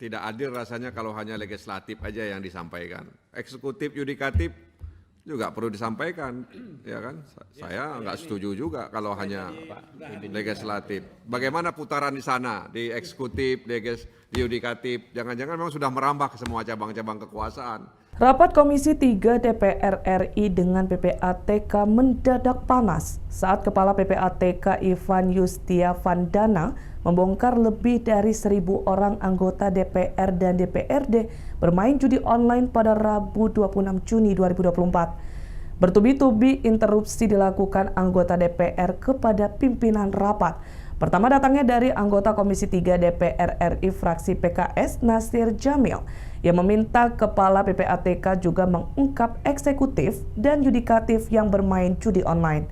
tidak adil rasanya kalau hanya legislatif aja yang disampaikan. Eksekutif, yudikatif juga perlu disampaikan, ya kan? Saya nggak setuju juga kalau hanya legislatif. Bagaimana putaran di sana, di eksekutif, di yudikatif, jangan-jangan memang sudah merambah ke semua cabang-cabang kekuasaan. Rapat Komisi 3 DPR RI dengan PPATK mendadak panas saat Kepala PPATK Ivan Yustiavandana membongkar lebih dari 1.000 orang anggota DPR dan DPRD bermain judi online pada Rabu 26 Juni 2024. Bertubi-tubi interupsi dilakukan anggota DPR kepada pimpinan rapat. Pertama datangnya dari anggota Komisi 3 DPR RI fraksi PKS Nasir Jamil yang meminta Kepala PPATK juga mengungkap eksekutif dan yudikatif yang bermain judi online.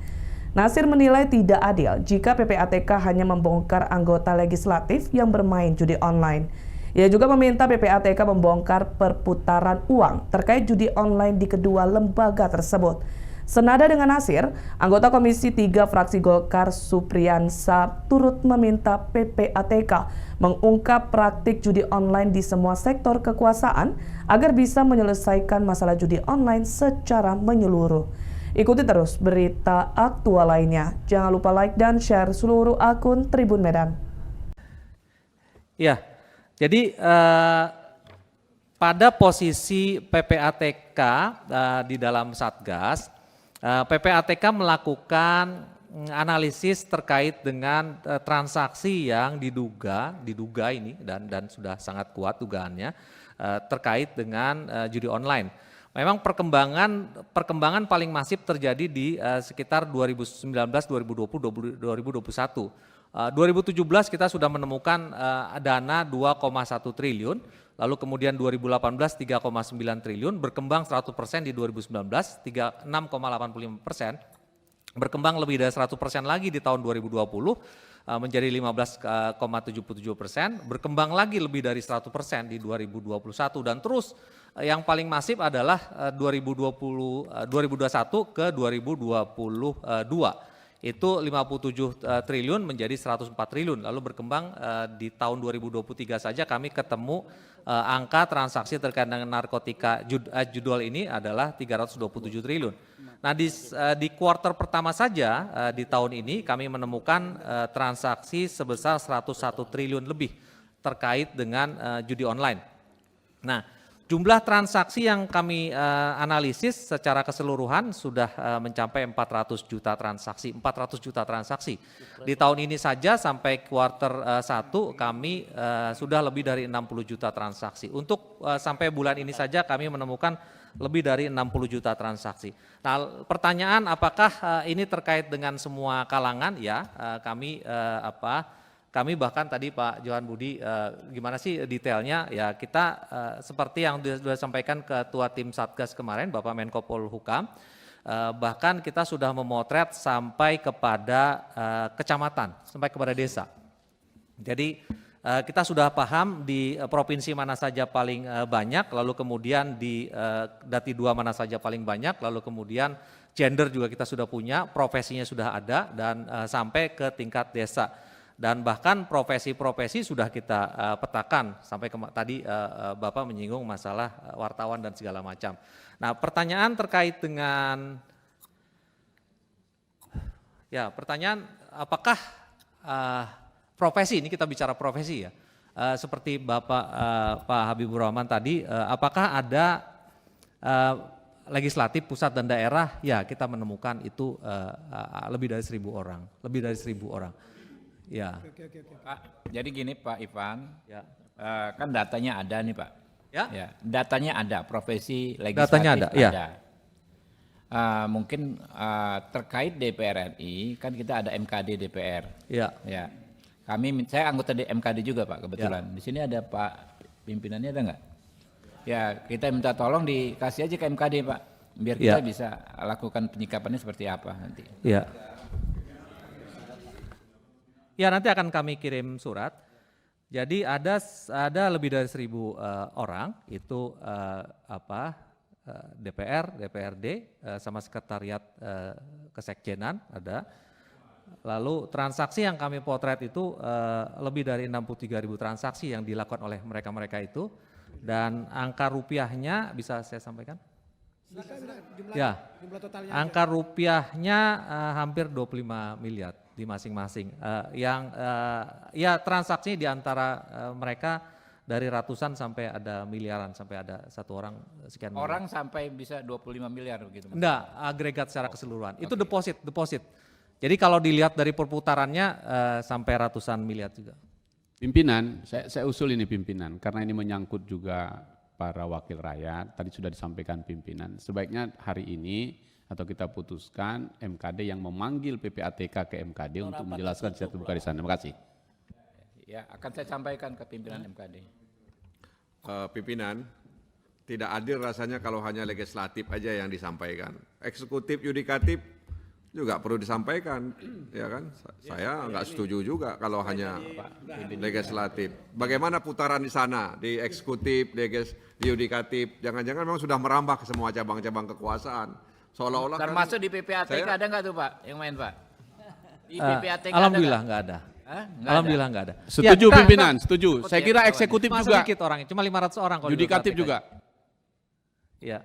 Nasir menilai tidak adil jika PPATK hanya membongkar anggota legislatif yang bermain judi online. Ia juga meminta PPATK membongkar perputaran uang terkait judi online di kedua lembaga tersebut. Senada dengan Nasir, anggota Komisi 3 fraksi Golkar Supriyansa turut meminta PPATK mengungkap praktik judi online di semua sektor kekuasaan agar bisa menyelesaikan masalah judi online secara menyeluruh. Ikuti terus berita aktual lainnya. Jangan lupa like dan share seluruh akun Tribun Medan. Ya, jadi pada posisi PPATK di dalam Satgas, PPATK melakukan analisis terkait dengan transaksi yang diduga ini dan sudah sangat kuat dugaannya terkait dengan judi online. Memang perkembangan paling masif terjadi di sekitar 2019, 2020, 2021. 2017 kita sudah menemukan dana 2,1 triliun. Lalu kemudian 2018 3,9 triliun, berkembang 100% di 2019, 6,85%, berkembang lebih dari 100% lagi di tahun 2020 menjadi 15,77%, berkembang lagi lebih dari 100% di 2021 dan terus yang paling masif adalah 2021 ke 2022. Itu 57 triliun menjadi 104 triliun, lalu berkembang di tahun 2023 saja kami ketemu angka transaksi terkait dengan narkotika judul ini adalah 327 triliun. Nah di kuartal pertama saja di tahun ini kami menemukan transaksi sebesar 101 triliun lebih terkait dengan judi online. Nah jumlah transaksi yang kami analisis secara keseluruhan sudah mencapai 400 juta transaksi, 400 juta transaksi. Di tahun ini saja sampai kuartal 1 kami sudah lebih dari 60 juta transaksi. Untuk sampai bulan ini saja kami menemukan lebih dari 60 juta transaksi. Nah pertanyaan apakah ini terkait dengan semua kalangan? Ya kami bahkan tadi Pak Johan Budi gimana sih detailnya ya kita seperti yang sudah disampaikan Ketua Tim Satgas kemarin Bapak Menko Polhukam bahkan kita sudah memotret sampai kepada kecamatan, sampai kepada desa. Jadi kita sudah paham di provinsi mana saja paling banyak, lalu kemudian di Dati 2 mana saja paling banyak, lalu kemudian gender juga kita sudah punya, profesinya sudah ada dan sampai ke tingkat desa. Dan bahkan profesi-profesi sudah kita petakan sampai tadi Bapak menyinggung masalah wartawan dan segala macam. Nah pertanyaan terkait dengan pertanyaan apakah profesi, ini kita bicara profesi ya, seperti Bapak Pak Habibur Rahman tadi, apakah ada legislatif pusat dan daerah? Ya kita menemukan itu lebih dari 1.000 orang, lebih dari 1.000 orang. Ya. Pak, jadi gini Pak Ivan, ya. Kan datanya ada nih Pak. Ya. Datanya ada, profesi legislatif datanya ada. Ya. Mungkin terkait DPR RI, kan kita ada MKD DPR. Ya. Saya anggota MKD juga Pak kebetulan. Di sini ada Pak pimpinannya ada nggak? Ya kita minta tolong dikasih aja ke MKD Pak, biar kita bisa lakukan penyikapannya seperti apa nanti. Ya nanti akan kami kirim surat. Jadi ada lebih dari 1.000 orang itu DPR, DPRD sama sekretariat kesekjenan ada. Lalu transaksi yang kami potret itu lebih dari 63.000 transaksi yang dilakukan oleh mereka-mereka itu, dan angka rupiahnya bisa saya sampaikan? Ya, angka rupiahnya hampir 25 miliar di masing-masing. Ya transaksi di antara mereka dari ratusan sampai ada miliaran, sampai ada satu orang sekian miliar. Orang sampai bisa 25 miliar begitu. Enggak, agregat secara keseluruhan. Itu deposit. Jadi kalau dilihat dari perputarannya sampai ratusan miliar juga. Pimpinan, saya usul ini pimpinan, karena ini menyangkut juga para wakil rakyat, tadi sudah disampaikan pimpinan, sebaiknya hari ini atau kita putuskan MKD yang memanggil PPATK ke MKD untuk menjelaskan secara terbuka di sana. Terima kasih. Ya, akan saya sampaikan ke pimpinan MKD. Pimpinan, tidak adil rasanya kalau hanya legislatif aja yang disampaikan. Eksekutif, yudikatif juga perlu disampaikan, ya kan? Saya nggak setuju juga kalau hanya legislatif. Bagaimana putaran di sana, di eksekutif, di yudikatif? Jangan-jangan memang sudah merambah ke semua cabang-cabang kekuasaan. Seolah-olah Termasuk di PPATK ada nggak tuh Pak, yang main Pak? Di PPATK Alhamdulillah nggak ada. Alhamdulillah nggak ada. Setuju pimpinan, setuju. Saya kira eksekutif Cuma juga, sedikit orangnya, cuma 500 orang. Kalau yudikatif di KPK. juga. Ya.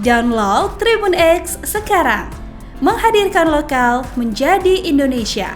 Download Tribun X sekarang. Menghadirkan lokal menjadi Indonesia.